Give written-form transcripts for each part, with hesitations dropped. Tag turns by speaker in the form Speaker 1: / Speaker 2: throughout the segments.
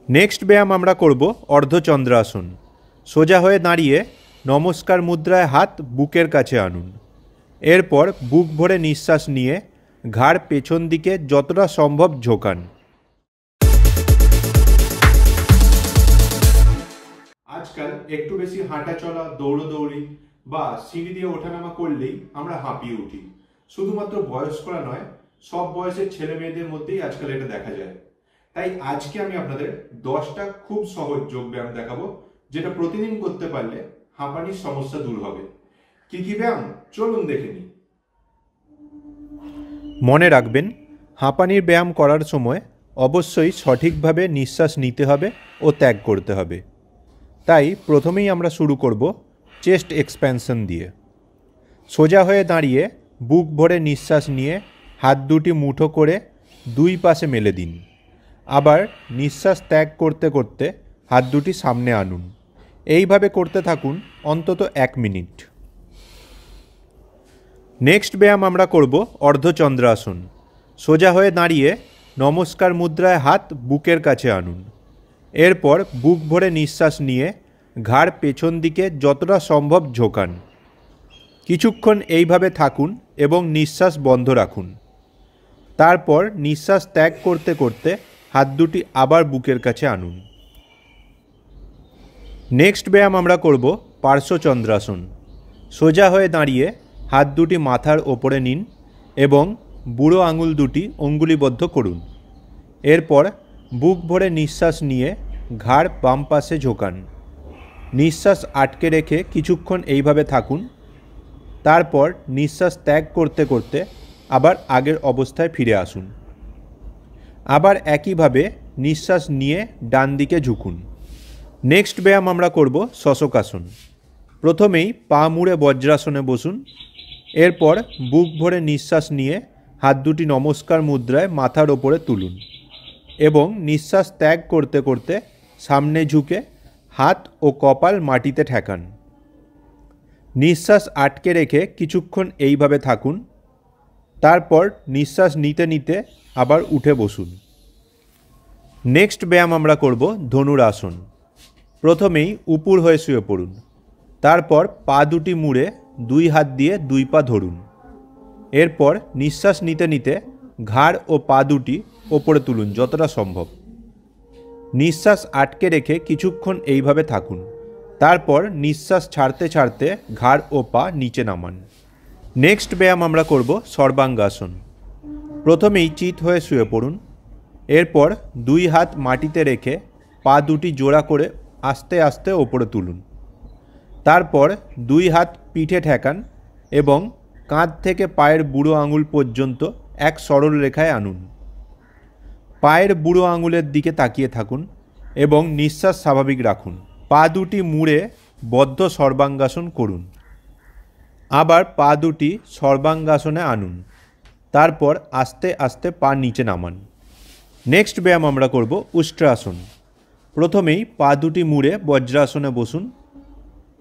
Speaker 1: Next व्यायाम आमरा करब अर्धचंद्रासन। सोजा हये दाड़िये नमस्कार मुद्राय हाथ बुकेर काछे आनुन। एरपर बुक भरे निश्वास निये घाड़ पेछन दिके जतटा सम्भव झोकान। आजकल एकटू बेशी हाँटा चला दौड़ादौड़ी बा सीढ़ी दिये ओठानामा करलेई आमरा हाঁপিয়ে उठी। शुधुमात्र बयस्करा नय सब बयसेर छेले मेयेदेर मध्येई आजकल एटा देखा जाय। তাই আজকে আমি আপনাদের 10টা খুব সহজ যোগ ব্যায়াম দেখাবো যেটা প্রতিদিন করতে পারলে হাঁপানির সমস্যা দূর হবে। কি কি ব্যায়াম চলুন দেখে নিই। মনে রাখবেন হাঁপানির ব্যায়াম করার সময় অবশ্যই সঠিকভাবে নিঃশ্বাস নিতে হবে ও ত্যাগ করতে হবে। তাই প্রথমেই আমরা শুরু করব চেস্ট এক্সপ্যানশন দিয়ে। সোজা হয়ে দাঁড়িয়ে বুক ভরে নিঃশ্বাস নিয়ে হাত দুটি মুঠো করে দুই পাশে মেলে দিন। আবার নিঃশ্বাস ত্যাগ করতে করতে হাত দুটি সামনে আনুন। এইভাবে করতে থাকুন অন্তত 1 মিনিট। নেক্সট ব্যায়াম আমরা করব অর্ধচন্দ্রাসন। সোজা হয়ে দাঁড়িয়ে নমস্কার মুদ্রায় হাত বুকের কাছে আনুন। এরপর বুক ভরে নিঃশ্বাস নিয়ে ঘাড় পেছন দিকে যতটা সম্ভব ঝোকান। কিছুক্ষণ এইভাবে থাকুন এবং নিঃশ্বাস বন্ধ রাখুন। তারপর নিঃশ্বাস ত্যাগ করতে করতে হাত দুটি আবার বুকের কাছে আনুন। নেক্সট ব্যায়াম আমরা করব পার্শ্বচন্দ্রাসন। সোজা হয়ে দাঁড়িয়ে হাত দুটি মাথার ওপরে নিন এবং বুড়ো আঙুল দুটি অঙ্গুলিবদ্ধ করুন। এরপর বুক ভরে নিঃশ্বাস নিয়ে ঘাড় বাম পাশে ঝোকান। নিঃশ্বাস আটকে রেখে কিছুক্ষণ এইভাবে থাকুন। তারপর নিঃশ্বাস ত্যাগ করতে করতে আবার আগের অবস্থায় ফিরে আসুন। আবার একইভাবে নিঃশ্বাস নিয়ে ডান দিকে ঝুঁকুন। নেক্সট ব্যায়াম আমরা করব শশকাসন। প্রথমেই পা মুড়ে বজ্রাসনে বসুন। এরপর বুক ভরে নিঃশ্বাস নিয়ে হাত দুটি নমস্কার মুদ্রায় মাথার ওপরে তুলুন এবং নিঃশ্বাস ত্যাগ করতে করতে সামনে ঝুঁকে হাত ও কপাল মাটিতে ঠেকান। নিঃশ্বাস আটকে রেখে কিছুক্ষণ এইভাবে থাকুন। তারপর নিঃশ্বাস নিতে নিতে আবার উঠে বসুন। নেক্সট ব্যায়াম আমরা করব ধনুরাসন। প্রথমেই উপুর হয়ে শুয়ে পড়ুন। তারপর পা দুটি মুড়ে দুই হাত দিয়ে দুই পা ধরুন। এরপর নিঃশ্বাস নিতে নিতে ঘাড় ও পা দুটি ওপরে তুলুন যতটা সম্ভব। নিঃশ্বাস আটকে রেখে কিছুক্ষণ এইভাবে থাকুন। তারপর নিঃশ্বাস ছাড়তে ছাড়তে ঘাড় ও পা নিচে নামান। নেক্সট ব্যায়াম আমরা করব সর্বাঙ্গাসন। প্রথমেই চিত হয়ে শুয়ে পড়ুন। এরপর দুই হাত মাটিতে রেখে পা দুটি জোড়া করে আস্তে আস্তে ওপরে তুলুন। তারপর দুই হাত পিঠে ঠেকান এবং কাঁধ থেকে পায়ের বুড়ো আঙুল পর্যন্ত এক সরল রেখায় আনুন। পায়ের বুড়ো আঙুলের দিকে তাকিয়ে থাকুন এবং নিঃশ্বাস স্বাভাবিক রাখুন। পা দুটি মুড়ে বদ্ধ সর্বাঙ্গাসন করুন। আবার পা দুটি সর্বাঙ্গাসনে আনুন। তারপর আস্তে আস্তে পা নিচে নামান। নেক্সট ব্যায়াম আমরা করব উষ্ট্রাসন। প্রথমেই পা দুটি মুড়ে বজ্রাসনে বসুন।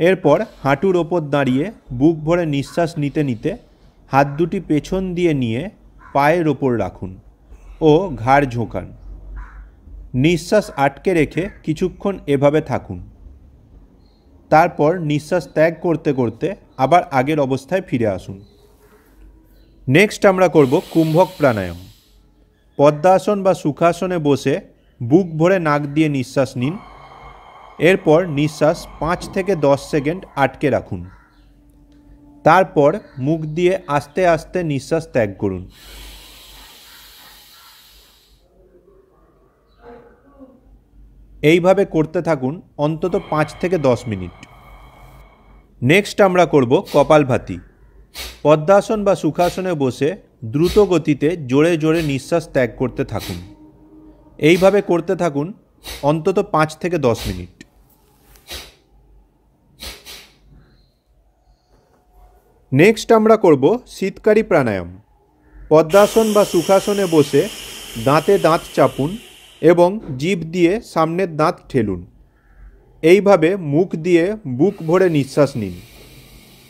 Speaker 1: এরপর হাঁটুর ওপর দাঁড়িয়ে বুক ভরে নিঃশ্বাস নিতে নিতে হাত দুটি পেছন দিয়ে নিয়ে পায়ের ওপর রাখুন ও ঘাড় ঝোঁকান। নিঃশ্বাস আটকে রেখে কিছুক্ষণ এভাবে থাকুন। তারপর নিঃশ্বাস ত্যাগ করতে করতে আবার আগের অবস্থায় ফিরে আসুন। নেক্সট আমরা করব কুম্ভক প্রাণায়াম। পদ্মাসন বা সুখাসনে বসে বুক ভরে নাক দিয়ে নিঃশ্বাস নিন। এরপর নিঃশ্বাস 5 থেকে 10 সেকেন্ড আটকে রাখুন। তারপর মুখ দিয়ে আস্তে আস্তে নিঃশ্বাস ত্যাগ করুন। এইভাবে করতে থাকুন অন্তত 5 থেকে 10 মিনিট। নেক্সট আমরা করব কপালভাতি। পদ্মাসন বা সুখাসনে বসে দ্রুত গতিতে জোরে জোরে নিঃশ্বাস ত্যাগ করতে থাকুন। এইভাবে করতে থাকুন অন্তত 5 থেকে 10 মিনিট। নেক্সট আমরা করব শীতকারী প্রাণায়াম। পদ্মাসন বা সুখাসনে বসে দাঁতে দাঁত চাপুন এবং জিভ দিয়ে সামনের দাঁত ঠেলুন। এইভাবে মুখ দিয়ে বুক ভরে নিঃশ্বাস নিন।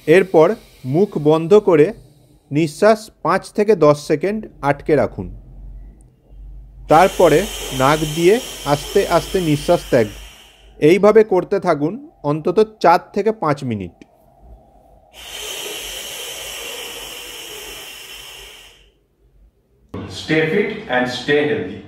Speaker 1: এরপর মুখ বন্ধ করে নিঃশ্বাস 5 থেকে 10 সেকেন্ড আটকে রাখুন। তারপরে নাক দিয়ে আস্তে আস্তে নিঃশ্বাস ত্যাগ। এইভাবে করতে থাকুন অন্তত 4 থেকে 5 minute.
Speaker 2: Stay fit and stay healthy.